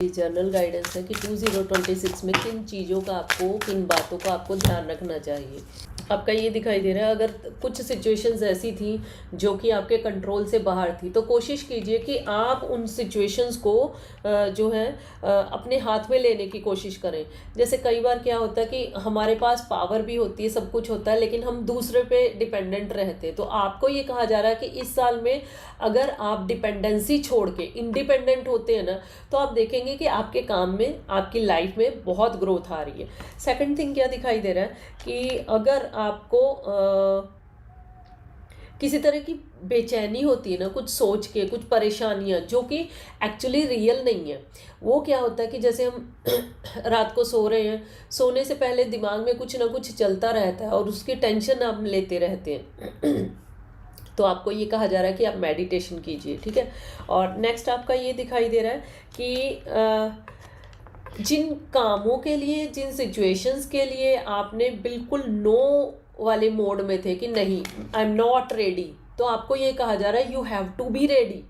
Journal guidance है कि 2026 में किन चीज़ों का आपको, किन बातों का आपको ध्यान रखना चाहिए। आपका ये दिखाई दे रहा है, अगर कुछ सिचुएशंस ऐसी थी जो कि आपके कंट्रोल से बाहर थी, तो कोशिश कीजिए कि आप उन सिचुएशंस को जो है अपने हाथ में लेने की कोशिश करें। जैसे कई बार क्या होता है कि हमारे पास पावर भी होती है, सब कुछ होता है, लेकिन हम दूसरे पे डिपेंडेंट रहते हैं। तो आपको ये कहा जा रहा है कि इस साल में अगर आप डिपेंडेंसी छोड़ के इंडिपेंडेंट होते हैं ना, तो आप देखेंगे कि आपके काम में, आपकी लाइफ में बहुत ग्रोथ आ रही है। सेकंड थिंग क्या दिखाई दे रहा है कि अगर आपको किसी तरह की बेचैनी होती है ना, कुछ सोच के, कुछ परेशानियां जो कि एक्चुअली रियल नहीं है। वो क्या होता है कि जैसे हम रात को सो रहे हैं, सोने से पहले दिमाग में कुछ ना कुछ चलता रहता है और उसकी टेंशन हम लेते रहते हैं। तो आपको ये कहा जा रहा है कि आप मेडिटेशन कीजिए, ठीक है। और नेक्स्ट आपका ये दिखाई दे रहा है कि जिन कामों के लिए, जिन सिचुएशंस के लिए आपने बिल्कुल नो वाले मोड में थे कि नहीं, आई एम नॉट रेडी, तो आपको ये कहा जा रहा है you have to be ready,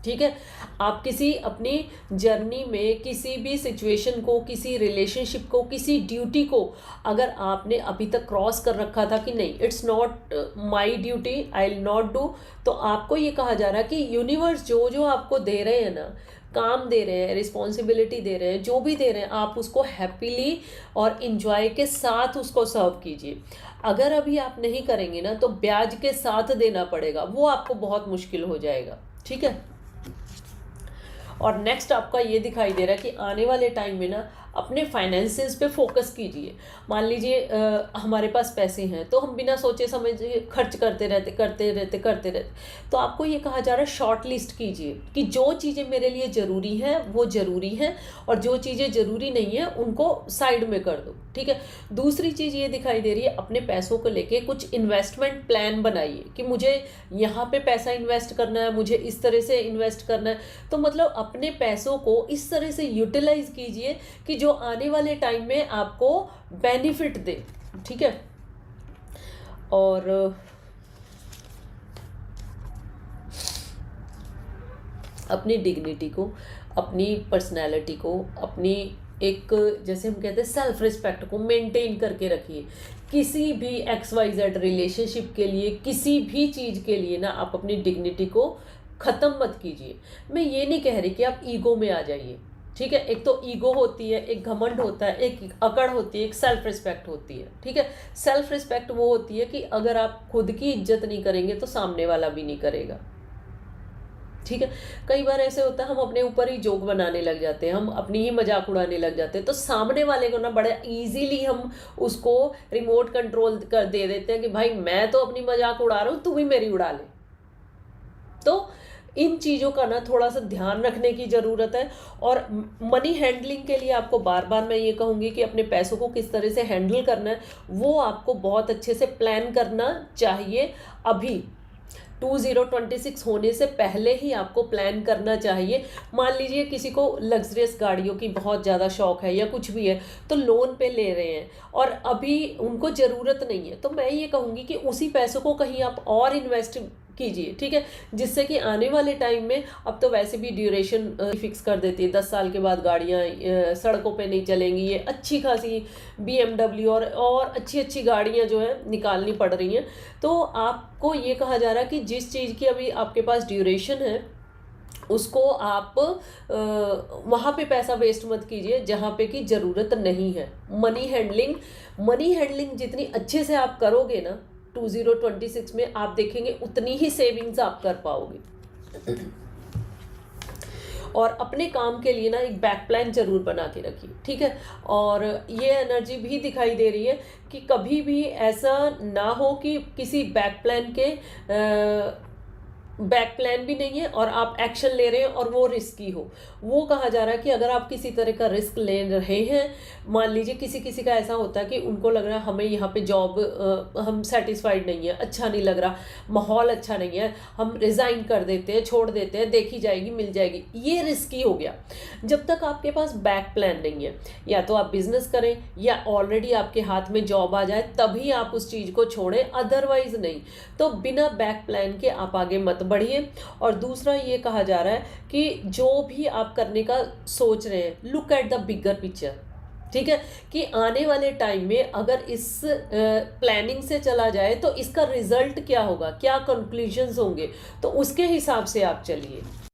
ठीक है। आप किसी अपनी जर्नी में किसी भी सिचुएशन को, किसी रिलेशनशिप को, किसी ड्यूटी को अगर आपने अभी तक क्रॉस कर रखा था कि नहीं, it's not my duty, I will not do, तो आपको ये कहा जा रहा है कि यूनिवर्स जो जो आपको दे रहे हैं ना, काम दे रहे हैं, रिस्पॉन्सिबिलिटी दे रहे हैं, जो भी दे रहे हैं, आप उसको हैप्पीली और इन्जॉय के साथ उसको सर्व कीजिए। अगर अभी आप नहीं करेंगे ना, तो ब्याज के साथ देना पड़ेगा, वो आपको बहुत मुश्किल हो जाएगा, ठीक है। और नेक्स्ट आपका ये दिखाई दे रहा है कि आने वाले टाइम में ना अपने फाइनेंसेस पे फोकस कीजिए। मान लीजिए हमारे पास पैसे हैं, तो हम बिना सोचे समझे खर्च करते रहते, तो आपको ये कहा जा रहा है शॉर्ट लिस्ट कीजिए कि जो चीज़ें मेरे लिए ज़रूरी हैं वो ज़रूरी हैं, और जो चीज़ें ज़रूरी नहीं है उनको साइड में कर दो, ठीक है। दूसरी चीज़ ये दिखाई दे रही है, अपने पैसों को लेके कुछ इन्वेस्टमेंट प्लान बनाइए कि मुझे यहाँ पे पैसा इन्वेस्ट करना है, मुझे इस तरह से इन्वेस्ट करना है। तो मतलब अपने पैसों को इस तरह से यूटिलाइज कीजिए कि जो आने वाले टाइम में आपको बेनिफिट दे, ठीक है। और अपनी डिग्निटी को, अपनी पर्सनैलिटी को, अपनी एक, जैसे हम कहते हैं, सेल्फ रिस्पेक्ट को मेंटेन करके रखिए। किसी भी XYZ रिलेशनशिप के लिए, किसी भी चीज़ के लिए ना आप अपनी डिग्निटी को ख़त्म मत कीजिए। मैं ये नहीं कह रही कि आप ईगो में आ जाइए, ठीक है। एक तो ईगो होती है, एक घमंड होता है, एक अकड़ होती है, एक सेल्फ रिस्पेक्ट होती है, ठीक है। सेल्फ रिस्पेक्ट वो होती है कि अगर आप खुद की इज्जत नहीं करेंगे तो सामने वाला भी नहीं करेगा, ठीक है। कई बार ऐसे होता है, हम अपने ऊपर ही जोक बनाने लग जाते हैं, हम अपनी ही मजाक उड़ाने लग जाते हैं, तो सामने वाले को ना बड़ा इजीली हम उसको रिमोट कंट्रोल कर दे देते हैं कि भाई मैं तो अपनी मजाक उड़ा रहा हूँ, तू भी मेरी उड़ा ले। तो इन चीज़ों का ना थोड़ा सा ध्यान रखने की ज़रूरत है। और मनी हैंडलिंग के लिए आपको बार बार मैं ये कहूँगी कि अपने पैसों को किस तरह से हैंडल करना है, वो आपको बहुत अच्छे से प्लान करना चाहिए। अभी 2026 होने से पहले ही आपको प्लान करना चाहिए। मान लीजिए किसी को लग्जरियस गाड़ियों की बहुत ज़्यादा शौक है या कुछ भी है, तो लोन पे ले रहे हैं और अभी उनको ज़रूरत नहीं है, तो मैं ये कहूँगी कि उसी पैसों को कहीं आप और इन्वेस्ट कीजिए, ठीक है। जिससे कि आने वाले टाइम में, अब तो वैसे भी ड्यूरेशन फिक्स कर देती है, 10 साल के बाद गाड़ियाँ सड़कों पे नहीं चलेंगी, ये अच्छी खासी BMW और अच्छी अच्छी गाड़ियाँ जो है निकालनी पड़ रही हैं। तो आपको ये कहा जा रहा है कि जिस चीज़ की अभी आपके पास ड्यूरेशन है, उसको आप वहाँ पे पैसा वेस्ट मत कीजिए जहाँ पे कि ज़रूरत नहीं है। मनी हैंडलिंग जितनी अच्छे से आप करोगे ना 2026 में, आप देखेंगे उतनी ही सेविंग्स आप कर पाओगे। और अपने काम के लिए ना एक बैक प्लान जरूर बना के रखिए, ठीक है। और ये एनर्जी भी दिखाई दे रही है कि कभी भी ऐसा ना हो कि किसी बैक प्लान भी नहीं है और आप एक्शन ले रहे हैं और वो रिस्की हो। वो कहा जा रहा है कि अगर आप किसी तरह का रिस्क ले रहे हैं, मान लीजिए किसी का ऐसा होता है कि उनको लग रहा है हमें यहाँ पे जॉब, हम सेटिस्फाइड नहीं है, अच्छा नहीं लग रहा, माहौल अच्छा नहीं है, हम रिज़ाइन कर देते हैं, छोड़ देते हैं, देखी जाएगी मिल जाएगी, ये रिस्की हो गया। जब तक आपके पास बैक प्लान नहीं है, या तो आप बिजनेस करें या ऑलरेडी आपके हाथ में जॉब आ जाए, तभी आप उस चीज़ को छोड़ें, अदरवाइज नहीं। तो बिना बैक प्लान के आप आगे मत बढ़िए। और दूसरा ये कहा जा रहा है कि जो भी आप करने का सोच रहे हैं, look at the bigger picture. ठीक है, कि आने वाले टाइम में अगर इस प्लानिंग से चला जाए तो इसका रिजल्ट क्या होगा, क्या कंक्लूजन्स होंगे, तो उसके हिसाब से आप चलिए।